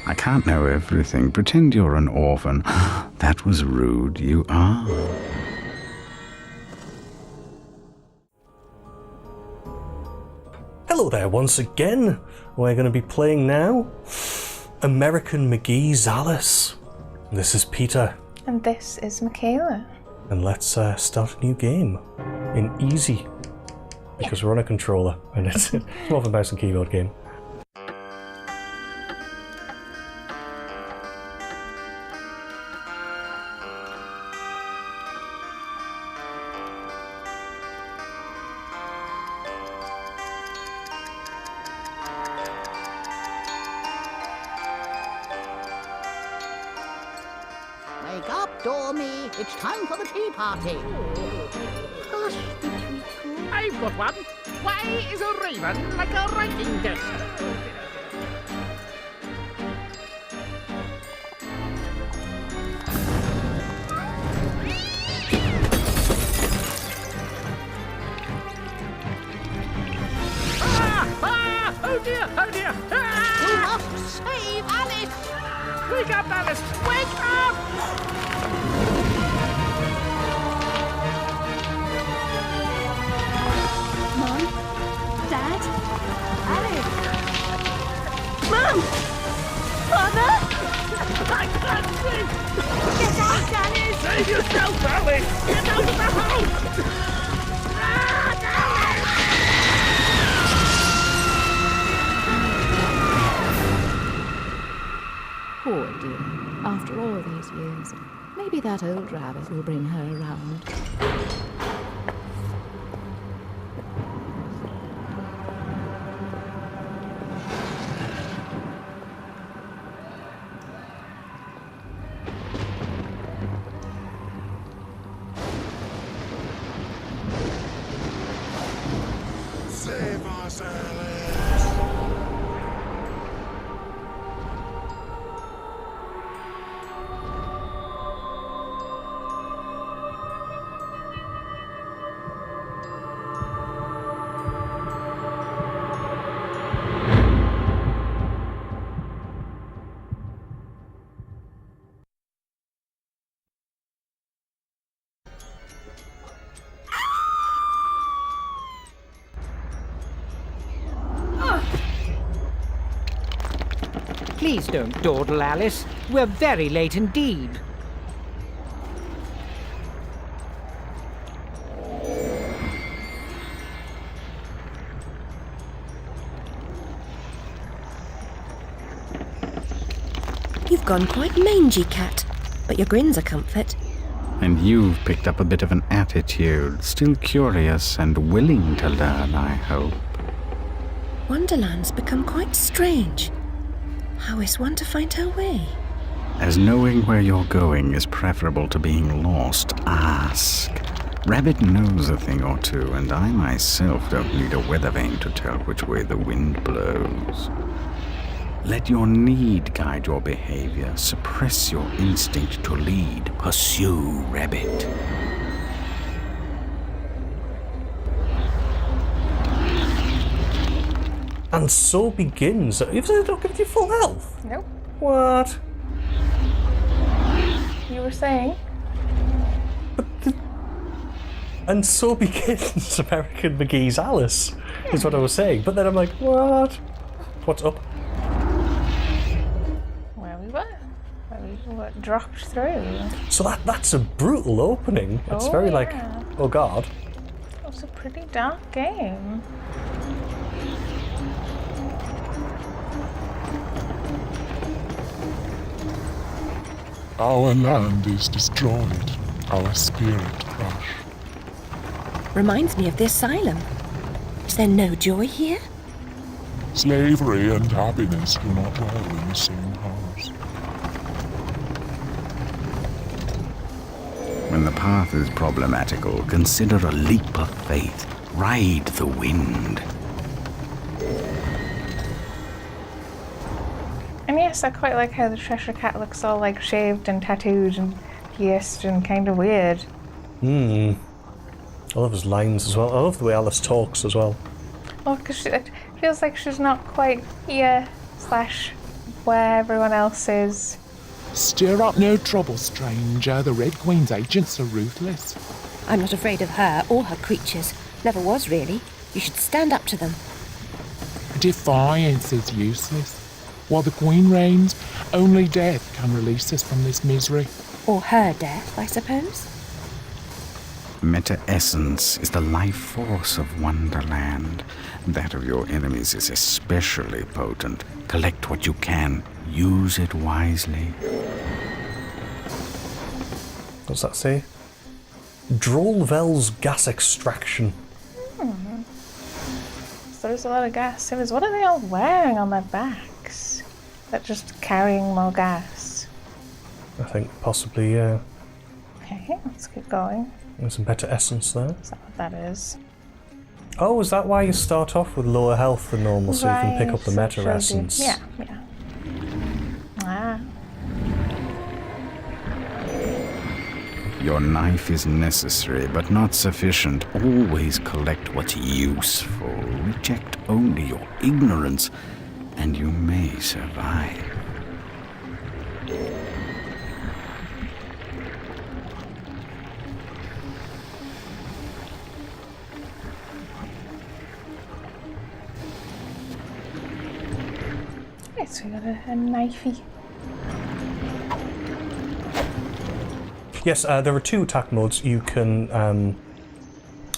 I can't know everything. Pretend you're an orphan. That was rude. You are. Hello there once again. We're going to be playing now American McGee Alice. This is Peter. And this is Michaela. And let's start a new game in easy. Because we're on a controller and it's more of a mouse and keyboard game. Wake up, Dormy. It's time for the tea party. Hush, the treacle. I've got one. Why is a raven like a writing desk? Oh dear, oh dear. You must save Alice. Wake up, Alice, wake up! Mom? Dad? Alice? Mom! Father? I can't see! Get out, Alice! Save yourself, Alice! Get out of the house! Poor dear. After all these years, maybe that old rabbit will bring her around. Save us, Alice! Please don't dawdle, Alice. We're very late indeed. You've gone quite mangy, Cat, but your grin's a comfort. And you've picked up a bit of an attitude. Still curious and willing to learn, I hope. Wonderland's become quite strange. How is one to find her way? As knowing where you're going is preferable to being lost, ask. Rabbit knows a thing or two, and I myself don't need a weather vane to tell which way the wind blows. Let your need guide your behavior. Suppress your instinct to lead. Pursue, Rabbit. And so begins. You've not given you full health? Nope. What? You were saying? And so begins American McGee's Alice, is what I was saying. But then I'm like, what? What's up? Where we were. Where we dropped through. So that's a brutal opening. It's Oh, very yeah. like, oh god. It was a pretty dark game. Our land is destroyed, our spirit crushed. Reminds me of the asylum. Is there no joy here? Slavery and happiness do not dwell in the same house. When the path is problematical, consider a leap of faith. Ride the wind. And yes, I quite like how the Cheshire Cat looks all like shaved and tattooed and pierced and kind of weird. I love his lines as well. I love the way Alice talks as well. Well, because it feels like she's not quite here / where everyone else is. Stir up no trouble, stranger. The Red Queen's agents are ruthless. I'm not afraid of her or her creatures. Never was, really. You should stand up to them. Defiance is useless. While the Queen reigns, only death can release us from this misery. Or her death, I suppose. Meta-essence is the life force of Wonderland. That of your enemies is especially potent. Collect what you can. Use it wisely. What's that say? Drollvel's gas extraction. So there's a lot of gas cylinders. What are they all wearing on their backs? They're just carrying more gas. I think possibly, yeah. Okay, let's keep going. There's some better essence there. Is that what that is? Oh, is that why you start off with lower health than normal, so you can pick up the Right, meta so essence? yeah. Ah. Your knife is necessary, but not sufficient. Always collect what's useful. Reject only your ignorance, and you may survive. Right, so we got a knifey. Yes, there are two attack modes. You can,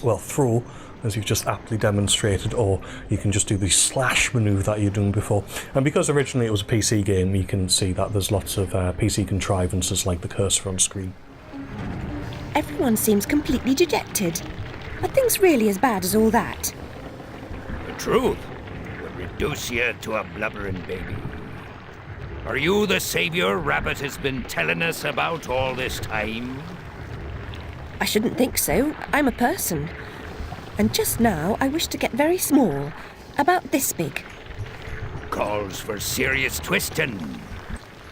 throw, as you've just aptly demonstrated, or you can just do the slash manoeuvre that you're doing before. And because originally it was a PC game, you can see that there's lots of PC contrivances like the cursor on screen. Everyone seems completely dejected. Are things really as bad as all that? The truth will reduce you to a blubbering baby. Are you the savior Rabbit has been telling us about all this time? I shouldn't think so. I'm a person. And just now I wish to get very small. About this big. Calls for serious twisting.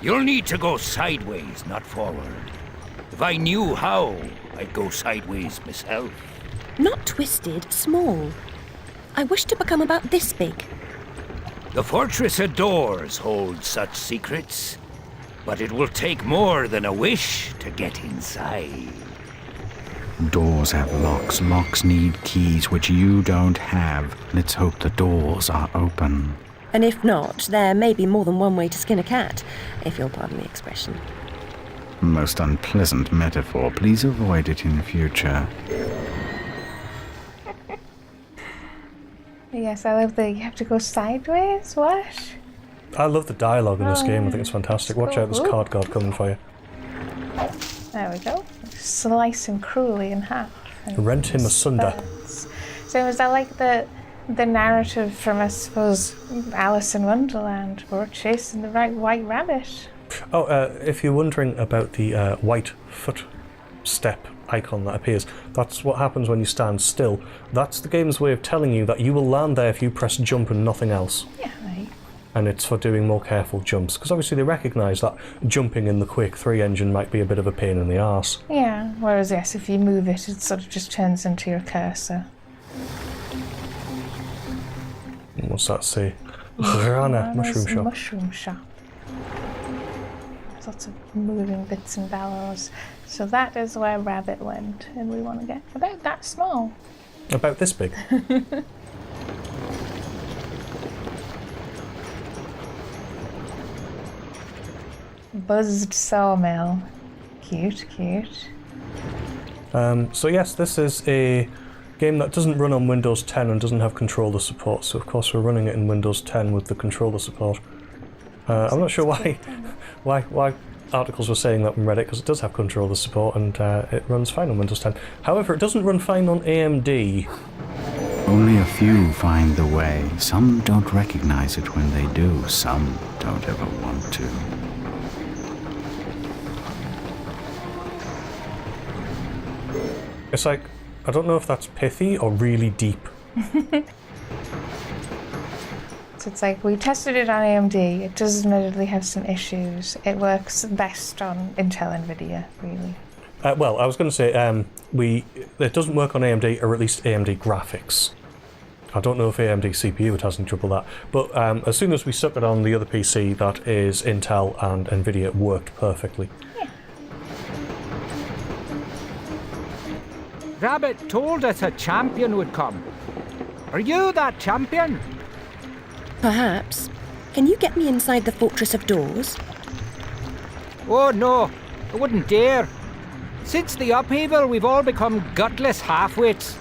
You'll need to go sideways, not forward. If I knew how, I'd go sideways myself. Not twisted, small. I wish to become about this big. The fortress of doors holds such secrets, but it will take more than a wish to get inside. Doors have locks. Locks need keys, which you don't have. Let's hope the doors are open. And if not, there may be more than one way to skin a cat, if you'll pardon the expression. Most unpleasant metaphor. Please avoid it in the future. Yes, I love the you have to go sideways. What? I love the dialogue in this game. I think it's fantastic. Watch out, there's Cool. Card God coming for you. There we go. Slice him cruelly in half. and Rent him asunder. spurs. So is that like the narrative from, I suppose, Alice in Wonderland? We're chasing the right white rabbit. Oh, if you're wondering about the white footstep icon that appears, that's what happens when you stand still. That's the game's way of telling you that you will land there if you press jump and nothing else. Yeah, right. And it's for doing more careful jumps, because obviously they recognise that jumping in the Quake 3 engine might be a bit of a pain in the arse. Yeah, whereas yes, if you move it, it sort of just turns into your cursor. What's that say? Verana Mushroom Shop. Mushroom shop. There's lots of moving bits and bellows. So that is where Rabbit went, and we want to get about that small. About this big. Buzzed sawmill. Cute, cute. So yes, this is a game that doesn't run on Windows 10 and doesn't have controller support, so of course we're running it in Windows 10 with the controller support. I'm not sure why articles were saying that on Reddit, because it does have controller support and it runs fine on Windows 10. However, it doesn't run fine on AMD. Only a few find the way. Some don't recognize it when they do. Some don't ever want to. It's like, I don't know if that's pithy or really deep. So it's like, we tested it on AMD. It does admittedly have some issues. It works best on Intel NVIDIA, really. Well, I was going to say, it doesn't work on AMD, or at least AMD graphics. I don't know if AMD CPU it has any trouble with that, but as soon as we stuck it on the other PC that is Intel and Nvidia, it worked perfectly. Yeah. Rabbit told us a champion would come. Are you that champion? Perhaps. Can you get me inside the Fortress of Doors? Oh no, I wouldn't dare. Since the upheaval, we've all become gutless half-wits.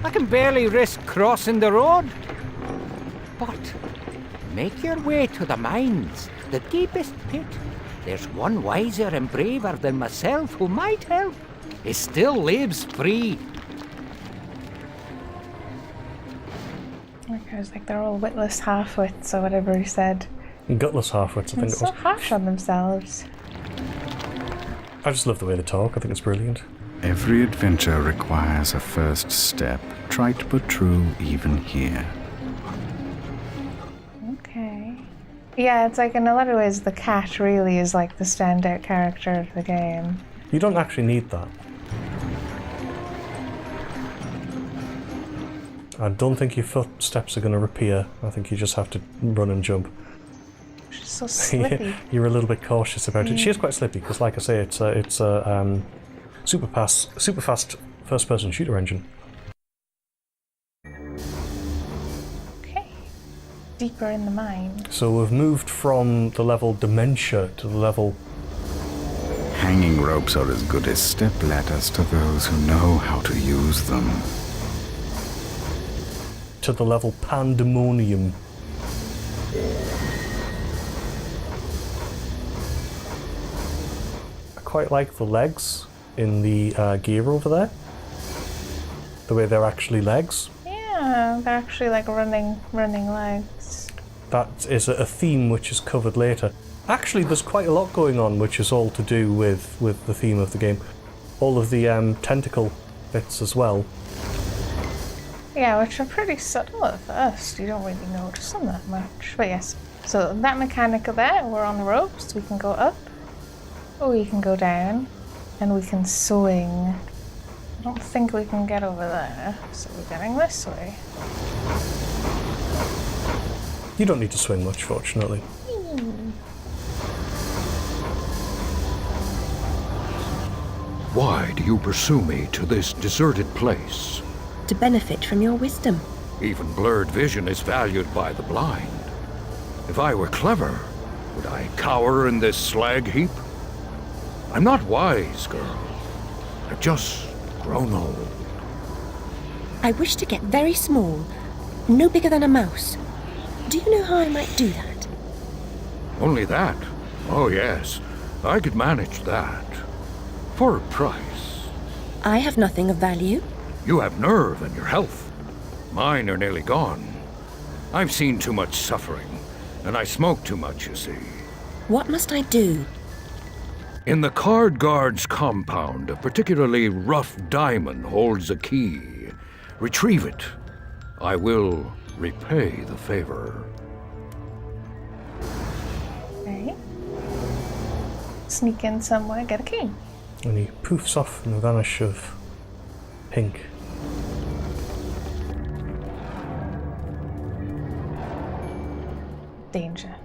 I can barely risk crossing the road. But make your way to the mines, the deepest pit. There's one wiser and braver than myself who might help. He still lives free. Like, I was like, they're all witless half-wits or whatever he said. Gutless half-wits, I think They're it so was. harsh on themselves. I just love the way they talk, I think it's brilliant. Every adventure requires a first step, trite but true even here. Okay. Yeah, it's like in a lot of ways the cat really is like the standout character of the game. You don't actually need that. I don't think your footsteps are going to appear. I think you just have to run and jump. She's so slippy. You're a little bit cautious about it. She is quite slippy because, like I say, it's a super fast first-person shooter engine. Okay. Deeper in the mine. So we've moved from the level Dementia to the level... Hanging ropes are as good as step ladders to those who know how to use them. to the level Pandemonium. I quite like the legs in the gear over there. The way they're actually legs. Yeah, they're actually like running legs. That is a theme which is covered later. Actually, there's quite a lot going on which is all to do with the theme of the game. All of the tentacle bits as well. Yeah, which are pretty subtle at first. You don't really notice them that much. But yes, so that mechanic there, we're on ropes. We can go up, or we can go down, and we can swing. I don't think we can get over there, so we're getting this way. You don't need to swing much, fortunately. Why do you pursue me to this deserted place? To benefit from your wisdom. Even blurred vision is valued by the blind. If I were clever, would I cower in this slag heap? I'm not wise, girl. I've just grown old. I wish to get very small, no bigger than a mouse. Do you know how I might do that? Only that? Oh, yes. I could manage that. For a price. I have nothing of value. You have nerve and your health. Mine are nearly gone. I've seen too much suffering, and I smoke too much, you see. What must I do? In the Card Guard's compound, a particularly rough diamond holds a key. Retrieve it. I will repay the favor. Okay. Sneak in somewhere, get a key. And he poofs off in the vanish of pink. Danger.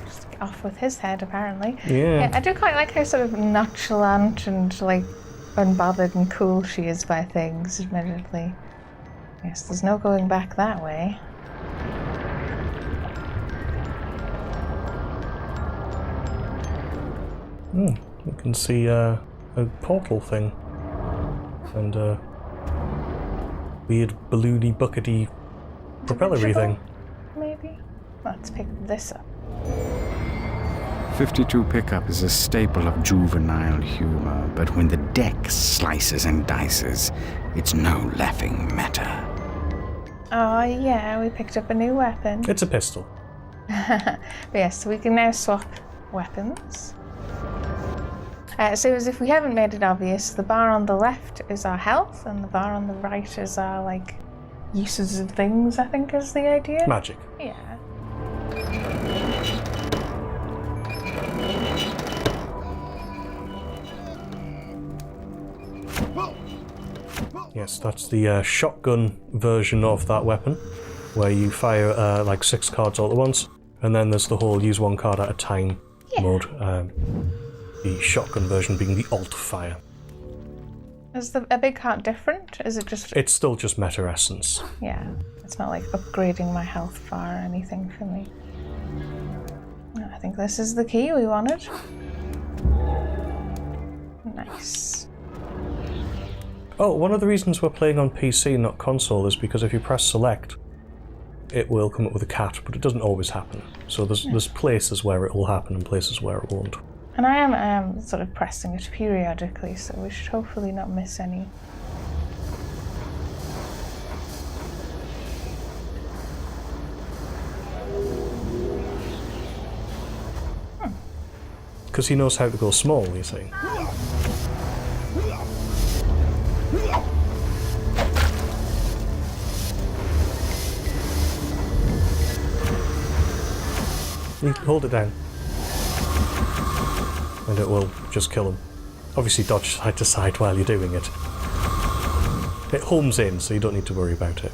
Just get off with his head, apparently. Yeah. I do quite like how sort of nonchalant and like unbothered and cool she is by things, admittedly. Yes, there's no going back that way. You can see a portal thing. And a weird balloony, buckety, propellery thing. Maybe? Let's pick this up. 52 pickup is a staple of juvenile humor, but when the deck slices and dices, it's no laughing matter. Oh yeah, we picked up a new weapon. It's a pistol. But yes, so we can now swap weapons. So as if we haven't made it obvious, the bar on the left is our health, and the bar on the right is our, like, uses of things, I think is the idea. Magic. Yeah. Yes, that's the shotgun version of that weapon, where you fire like 6 cards all at once, and then there's the whole use 1 card at a time mode. The shotgun version being the alt fire. Is a big card different? Is it just... It's still just meta essence. Yeah, it's not like upgrading my health bar or anything for me. I think this is the key we wanted. Nice. Oh, one of the reasons we're playing on PC, not console, is because if you press select, it will come up with a cat, but it doesn't always happen. So there's places where it will happen and places where it won't. And I am sort of pressing it periodically, so we should hopefully not miss any. Because he knows how to go small, you see. You hold it down. And it will just kill him. Obviously dodge side to side while you're doing it. It homes in, so you don't need to worry about it.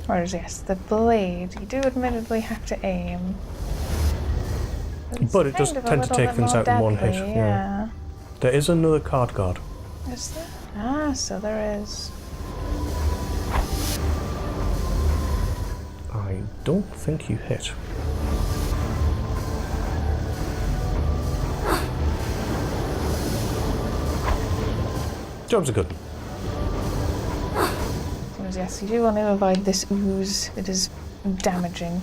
Whereas yes, the blade, you do admittedly have to aim. But it does tend to take things out in one hit. Yeah. There is another card guard. Is there? Ah, so there is. I don't think you hit. Job's a good one. So yes, you do want to avoid this ooze. It is damaging.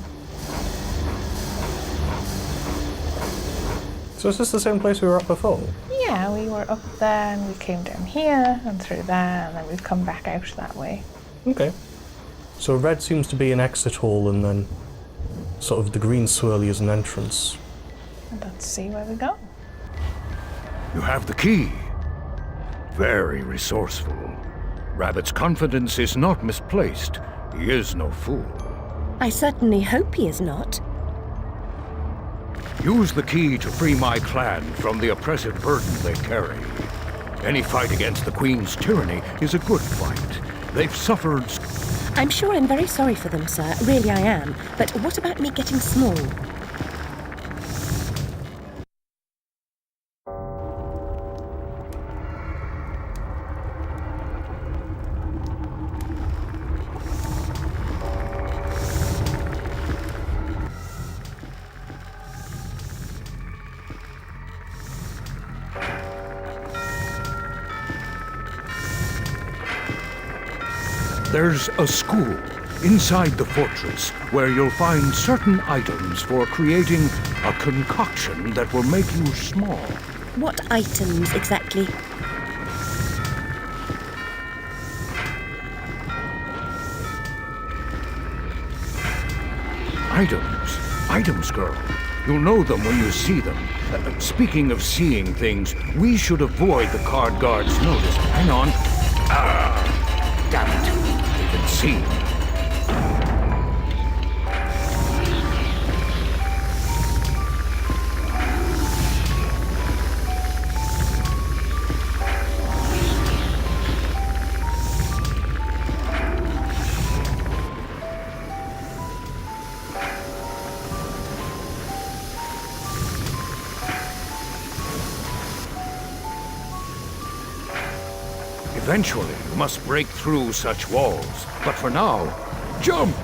So is this the same place we were at before? Yeah, we were up there and we came down here and through there and then we've come back out that way. Okay. So red seems to be an exit hole and then sort of the green swirly is an entrance. And let's see where we go. You have the key. Very resourceful. Rabbit's confidence is not misplaced. He is no fool. I certainly hope he is not. Use the key to free my clan from the oppressive burden they carry. Any fight against the Queen's tyranny is a good fight. They've suffered... I'm sure I'm very sorry for them, sir. Really I am. But what about me getting small? There's a school inside the fortress where you'll find certain items for creating a concoction that will make you small. What items exactly? Items, girl. You'll know them when you see them. Speaking of seeing things, we should avoid the card guard's notice. Hang on. Damn it. They can see. Eventually, you must break through such walls. But for now, jump!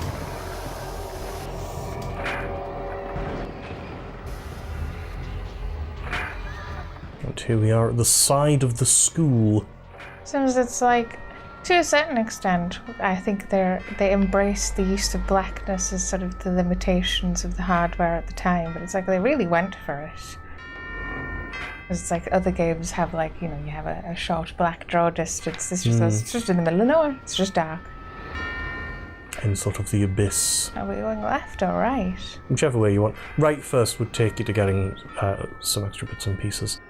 And here we are at the side of the school. Seems it's like, to a certain extent, I think they embrace the use of blackness as sort of the limitations of the hardware at the time, but it's like they really went for it. It's like other games have, like, you know, you have a short black draw distance. This just says it's just in the middle of nowhere. It's just dark. In sort of the abyss. Are we going left or right? Whichever way you want. Right first would take you to getting some extra bits and pieces.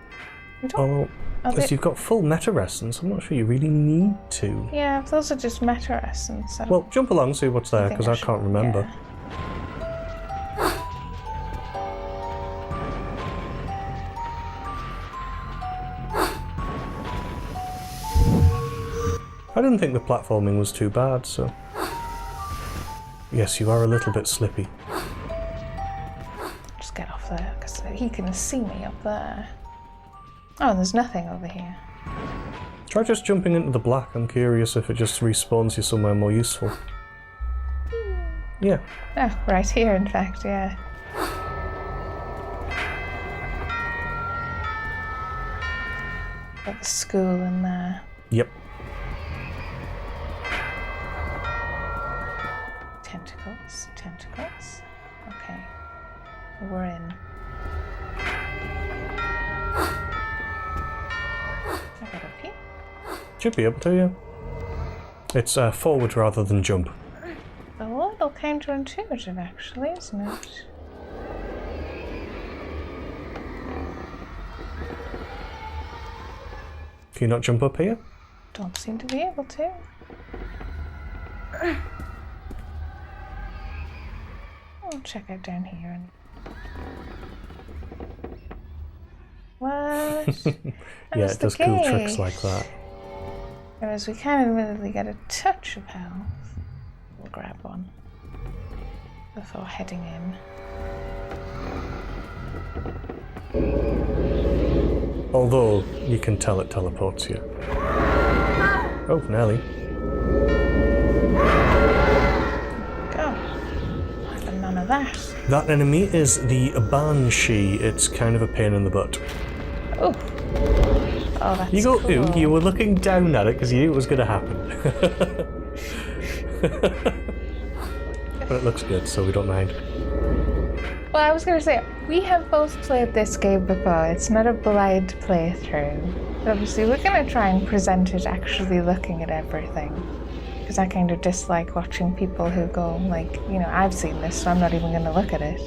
Oh, because you've got full meta essence, I'm not sure you really need to. Yeah, those are just meta essence. Well, jump along, see what's there, because I can't remember. Yeah. I didn't think the platforming was too bad, so... Yes, you are a little bit slippy. Just get off there, because he can see me up there. Oh, and there's nothing over here. Try just jumping into the black. I'm curious if it just respawns you somewhere more useful. Yeah. Oh, right here, in fact, yeah. Got the school in there. Yep. Tentacles, tentacles. Okay. We're in. I got up here. Should be able to, yeah. It's forward rather than jump. A little counterintuitive, actually, isn't it? Can you not jump up here? Don't seem to be able to. I'll check out down here and... What? Yeah, it does cool tricks like that. Whereas we can admittedly get a touch of health. We'll grab one before heading in. Although, you can tell it teleports you. Oh, Nelly. Go. But none of that. That enemy is the Banshee. It's kind of a pain in the butt. Oh. Oh, that's You go, cool. ooh, you were looking down at it because you knew it was going to happen. But it looks good, so we don't mind. Well, I was going to say, we have both played this game before. It's not a blind playthrough. But obviously, we're going to try and present it actually looking at everything. Because I kind of dislike watching people who go, like, you know, I've seen this, so I'm not even going to look at it.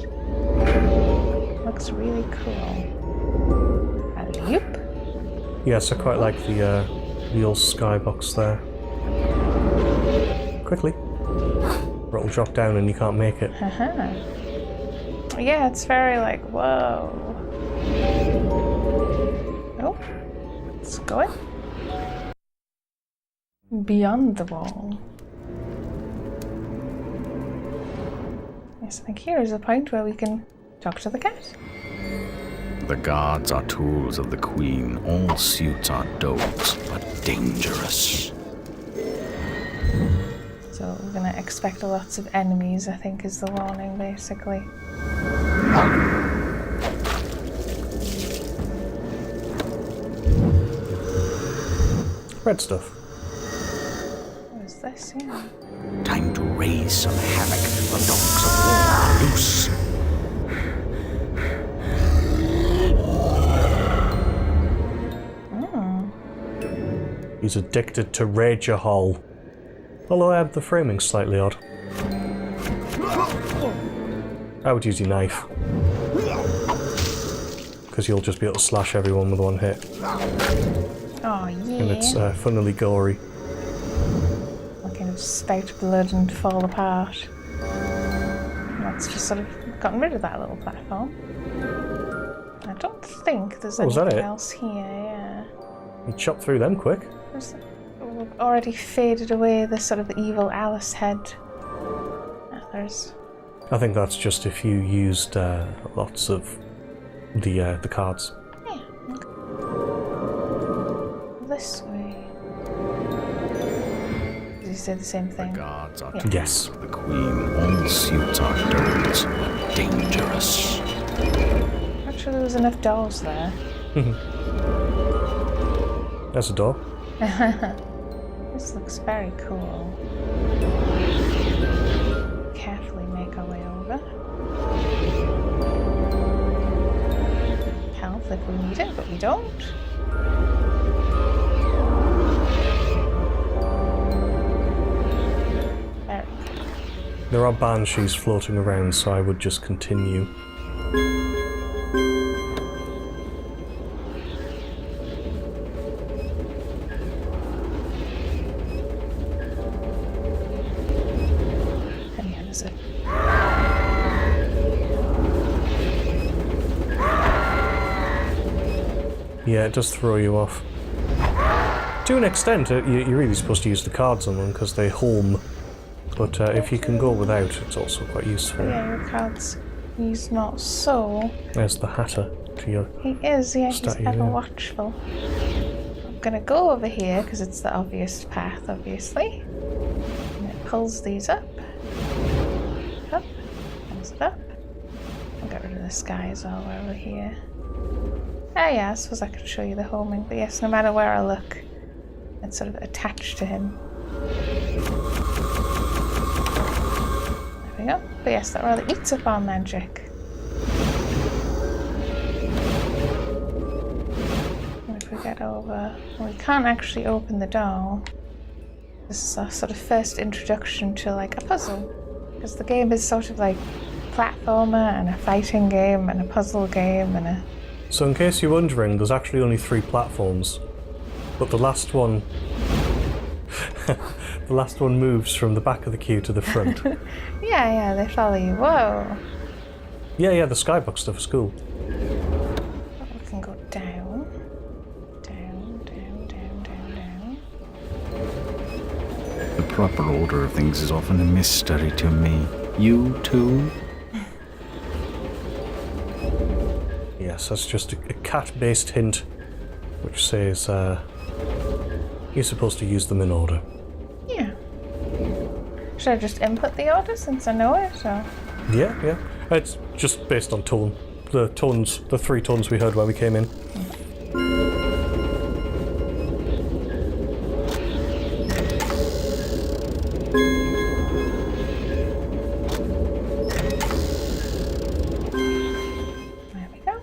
Looks really cool. Alley-oop. Yes, I quite like the old skybox there. Quickly. Or it'll drop down and you can't make it. Yeah, it's very like, whoa. Oh, it's going. Beyond the wall. Yes, I think here is a point where we can talk to the cat. The guards are tools of the Queen. All suits are dogs, but dangerous. So we're gonna expect lots of enemies, I think, is the warning, basically. Red stuff. What is this? Yeah. Time to raise some havoc. The dogs of war are loose. He's addicted to Rage-a-Hole. Although the framing's slightly odd. I would use your knife. Because you'll just be able to slash everyone with one hit. Oh, yeah. And it's funnily gory. I'll kind of spout blood and fall apart. And that's just sort of gotten rid of that little platform. I don't think there's anything else here, yeah. You chop through them quick. We've already faded away the sort of evil Alice head. There's... I think that's just if you used lots of the cards. Yeah. This way. say the same thing? Guards are Yeah. Yes. the Queen. All suits are dolls, but dangerous. Not sure there was enough dolls there. There's a door. This looks very cool. Carefully make our way over. Health if we need it, but we don't. Very cool. There are banshees floating around, so I would just continue. And yeah, there's a Yeah, it does throw you off. To an extent, you're really supposed to use the cards on them because they home. But if you can go without, it's also quite useful. yeah, your cards. He's not so. There's the Hatter to your... He is, yeah, he's Statue, ever yeah. watchful. I'm gonna go over here because it's the obvious path, obviously. And it pulls these up. Up. Pulls it up. I'll get rid of this guy as well while we're here. Ah, yeah, I suppose I could show you the homing, but yes, no matter where I look, it's sort of attached to him. There we go. But yes, that really eats up our magic. And if we get over, well, we can't actually open the door. This is our sort of first introduction to like a puzzle, because the game is sort of like platformer and a fighting game and a puzzle game and a... So in case you're wondering, there's actually only 3 platforms. But the last one... the last one moves from the back of the queue to the front. Yeah, they follow you. Whoa. Yeah, the skybox stuff is cool. We can go down. Down, down, down, down, down. The proper order of things is often a mystery to me. You too? Yes, that's just a cat-based hint, which says you're supposed to use them in order. Yeah. Should I just input the order since I know it, or? Yeah. It's just based on tone. The 3 tones we heard when we came in. There we go.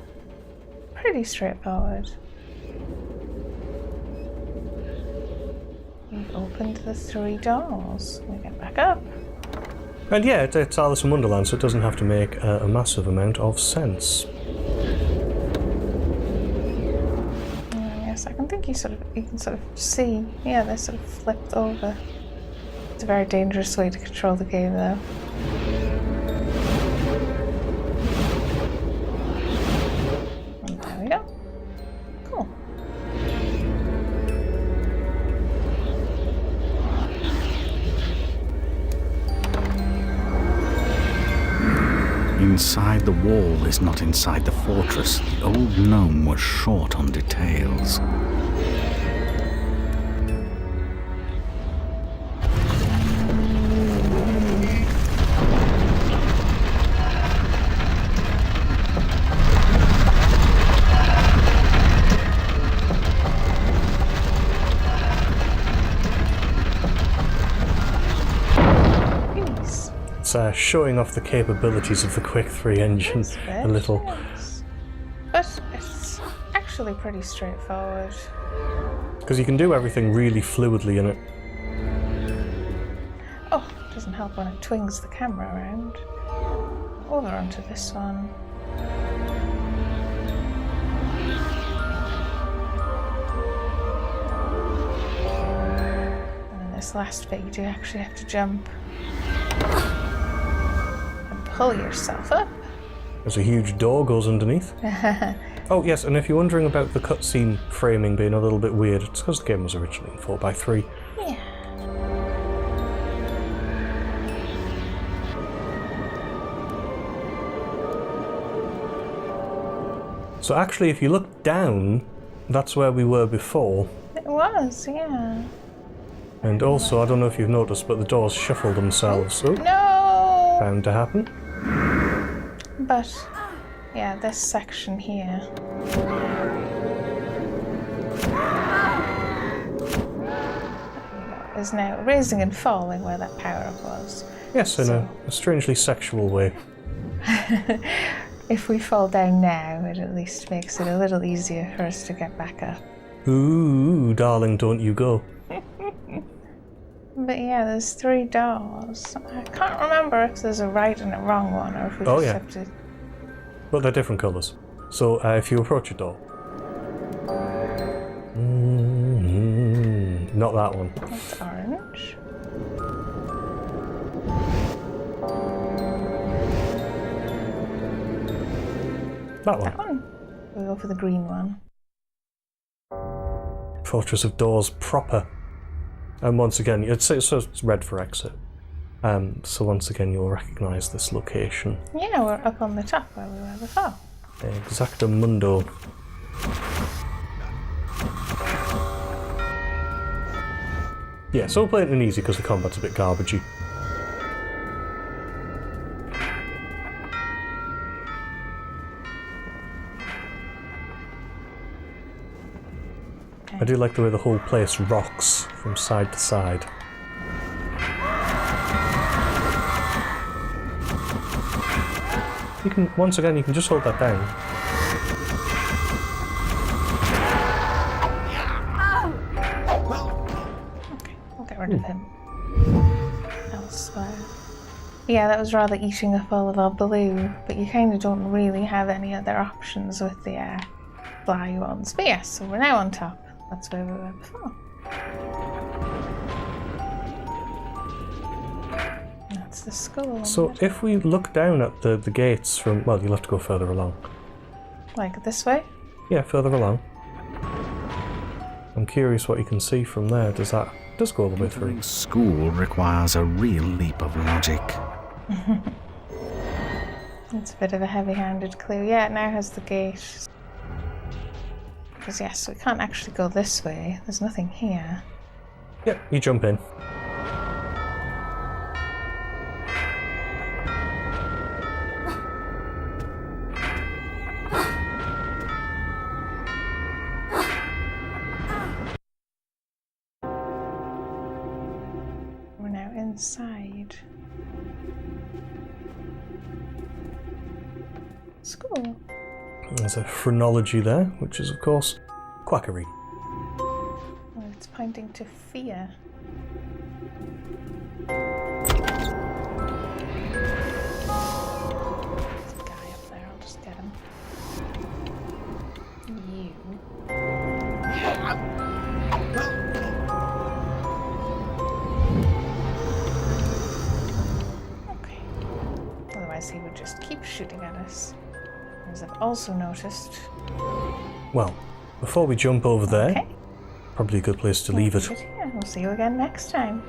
Pretty straightforward. We've opened the 3 doors. We get back up. And yeah, it's Alice in Wonderland, so it doesn't have to make a massive amount of sense. Yes, I can think you can sort of see. Yeah, they're sort of flipped over. It's a very dangerous way to control the game, though. And there we go. Cool. Inside the wall is not inside the fortress. The old gnome was short on details. Peace. It's showing off the capabilities of the Quick 3 engine a little. Yes. But it's actually pretty straightforward. Because you can do everything really fluidly in it. Oh, it doesn't help when it twings the camera around. Over onto this one. And then this last bit, you do actually have to jump and pull yourself up. There's a huge door goes underneath. Oh yes, and if you're wondering about the cutscene framing being a little bit weird, it's because the game was originally in 4:3. Yeah. So actually, if you look down, that's where we were before. It was, yeah. And also, I don't know if you've noticed, but the doors shuffle themselves. Oh, No! bound to happen. But, yeah, this section here. Is now raising and falling where that power-up was. Yes, in a strangely sexual way. If we fall down now, it at least makes it a little easier for us to get back up. Ooh, darling, don't you go. But yeah, there's 3 doors. I can't remember if there's a right and a wrong one, or if we just have to... But they're different colours. So if you approach a door... not that one. That's orange. That one. That one. We'll go for the green one. Fortress of Doors proper. And once again, it's red for exit. So once again, you'll recognise this location. Yeah, we're up on the top where we were before. Exactamundo. Yeah, so we're playing it easy because the combat's a bit garbagey. I do like the way the whole place rocks from side to side. You can, once again, you can just hold that down. Okay, we'll get rid of him. Elsewhere. Yeah, that was rather eating up all of our blue, but you kind of don't really have any other options with the fly ones. But yes, so we're now on top. That's where we were before. That's the school. So if we look down at the gates from... Well, you'll have to go further along. Like this way? Yeah, further along. I'm curious what you can see from there. Does go all the way through? School requires a real leap of logic. It's a bit of a heavy-handed clue. Yeah, it now has the gate. Because yes, we can't actually go this way. There's nothing here. Yep, you jump in. We're now inside. School. There's a phrenology there, which is, of course, quackery. Well, it's pointing to fear. There's a guy up there, I'll just get him. You. Okay. Otherwise he would just keep shooting at us. As I've also noticed. Well, before we jump over there, Okay. probably a good place to leave it. We'll see you again next time.